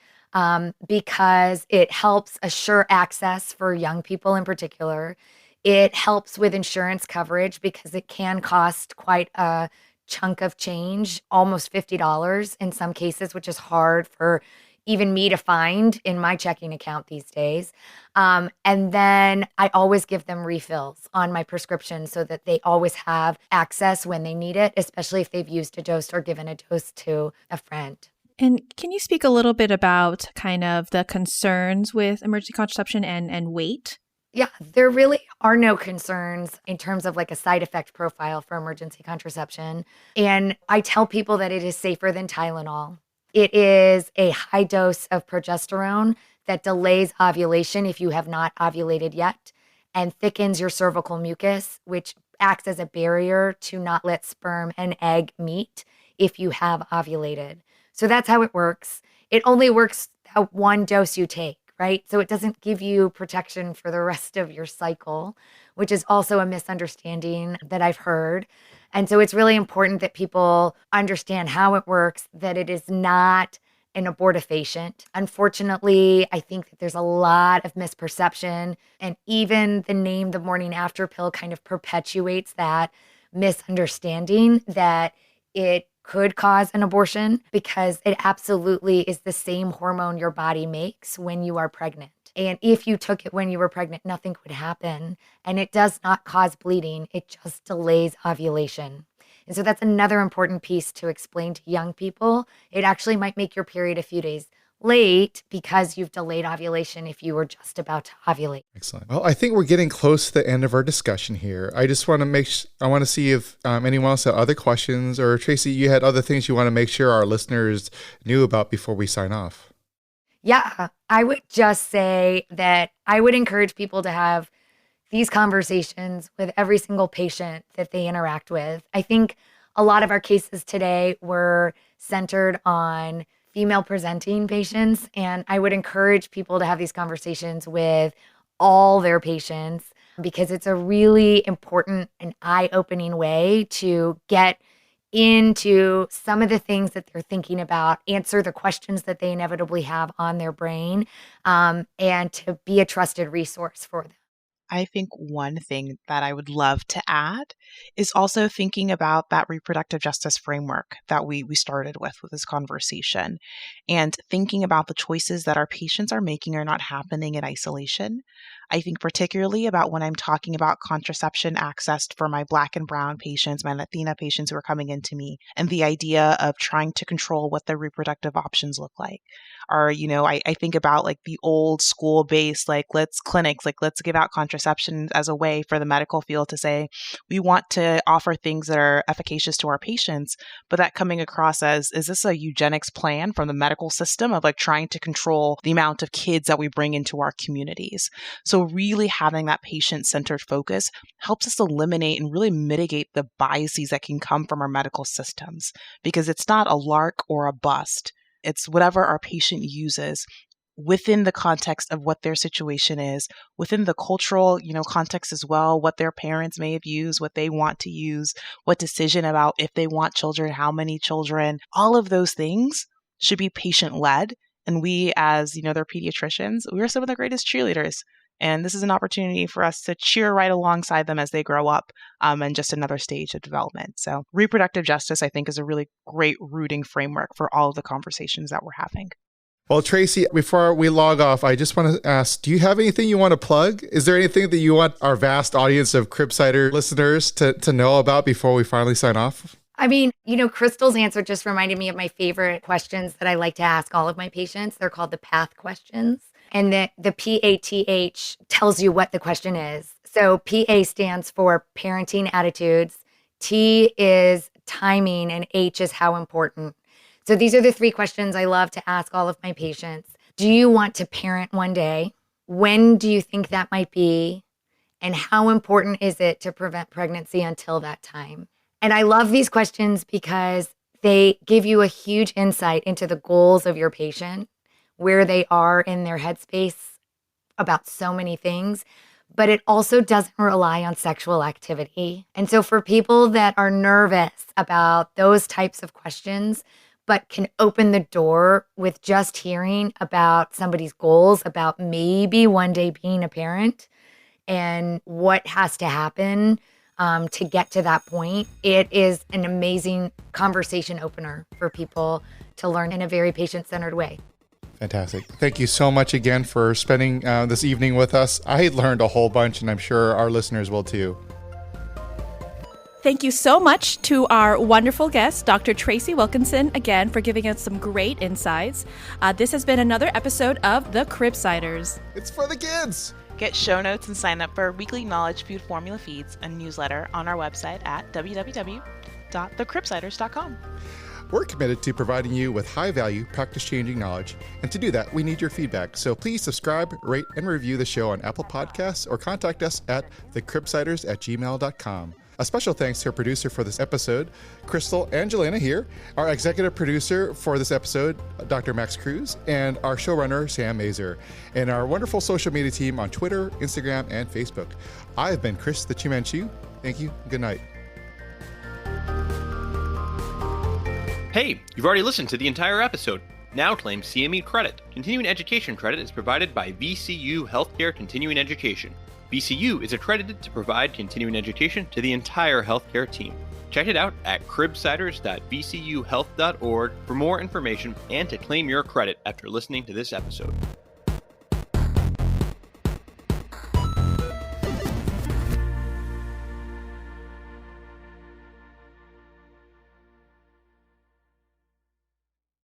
because it helps assure access for young people in particular. It helps with insurance coverage because it can cost quite a chunk of change, almost $50 in some cases, which is hard for even me to find in my checking account these days. And then I always give them refills on my prescription so that they always have access when they need it, especially if they've used a dose or given a dose to a friend. And can you speak a little bit about kind of the concerns with emergency contraception and weight? Yeah, there really are no concerns in terms of like a side effect profile for emergency contraception. And I tell people that it is safer than Tylenol. It is a high dose of progesterone that delays ovulation if you have not ovulated yet and thickens your cervical mucus, which acts as a barrier to not let sperm and egg meet if you have ovulated. So that's how it works. It only works that one dose you take, right? So it doesn't give you protection for the rest of your cycle, which is also a misunderstanding that I've heard. And so it's really important that people understand how it works, that it is not an abortifacient. Unfortunately, I think that there's a lot of misperception, and even the name the morning after pill kind of perpetuates that misunderstanding that it could cause an abortion, because it absolutely is the same hormone your body makes when you are pregnant. And if you took it when you were pregnant, nothing would happen. And it does not cause bleeding. It just delays ovulation. And so that's another important piece to explain to young people. It actually might make your period a few days late because you've delayed ovulation if you were just about to ovulate. Excellent. Well, I think we're getting close to the end of our discussion here. I just want to I want to see if anyone else had other questions, or Tracey, you had other things you want to make sure our listeners knew about before we sign off. Yeah, I would just say that I would encourage people to have these conversations with every single patient that they interact with. I think a lot of our cases today were centered on female presenting patients, and I would encourage people to have these conversations with all their patients, because it's a really important and eye-opening way to get into some of the things that they're thinking about, answer the questions that they inevitably have on their brain, and to be a trusted resource for them. I think one thing that I would love to add is also thinking about that reproductive justice framework that we started with this conversation, and thinking about the choices that our patients are making are not happening in isolation. I think particularly about when I'm talking about contraception access for my Black and Brown patients, my Latina patients who are coming into me, and the idea of trying to control what their reproductive options look like. Or, I think about like the old school based, let's give out contraception as a way for the medical field to say, we want to offer things that are efficacious to our patients, but that coming across as, is this a eugenics plan from the medical system of like trying to control the amount of kids that we bring into our communities? So So really having that patient-centered focus helps us eliminate and really mitigate the biases that can come from our medical systems, because it's not a lark or a bust. It's whatever our patient uses within the context of what their situation is, within the cultural, context as well, what their parents may have used, what they want to use, what decision about if they want children, how many children, all of those things should be patient-led. And we, as, their pediatricians, we are some of the greatest cheerleaders. And this is an opportunity for us to cheer right alongside them as they grow up, and just another stage of development. So reproductive justice, I think, is a really great rooting framework for all of the conversations that we're having. Well, Tracey, before we log off, I just want to ask, do you have anything you want to plug? Is there anything that you want our vast audience of Cribsider listeners to know about before we finally sign off? I mean, Crystal's answer just reminded me of my favorite questions that I like to ask all of my patients. They're called the PATH questions. And the PATH tells you what the question is. So PA stands for parenting attitudes, T is timing, and H is how important. So these are the 3 questions I love to ask all of my patients. Do you want to parent one day? When do you think that might be? And how important is it to prevent pregnancy until that time? And I love these questions because they give you a huge insight into the goals of your patient, where they are in their headspace about so many things, but it also doesn't rely on sexual activity. And so for people that are nervous about those types of questions, but can open the door with just hearing about somebody's goals, about maybe one day being a parent and what has to happen to get to that point, it is an amazing conversation opener for people to learn in a very patient-centered way. Fantastic. Thank you so much again for spending this evening with us. I learned a whole bunch, and I'm sure our listeners will too. Thank you so much to our wonderful guest, Dr. Tracey Wilkinson, again, for giving us some great insights. This has been another episode of The Cribsiders. It's for the kids. Get show notes and sign up for our weekly Knowledge Food Formula feeds and newsletter on our website at www.thecribsiders.com. We're committed to providing you with high-value, practice-changing knowledge. And to do that, we need your feedback. So please subscribe, rate, and review the show on Apple Podcasts or contact us at thecribsiders@gmail.com. A special thanks to our producer for this episode, Crystal Angelina here, our executive producer for this episode, Dr. Max Cruz, and our showrunner, Sam Mazer, and our wonderful social media team on Twitter, Instagram, and Facebook. I've been Chris the Chu Man Chu. Thank you. Good night. Hey, you've already listened to the entire episode. Now claim CME credit. Continuing education credit is provided by VCU Healthcare Continuing Education. VCU is accredited to provide continuing education to the entire healthcare team. Check it out at cribsiders.vcuhealth.org for more information and to claim your credit after listening to this episode.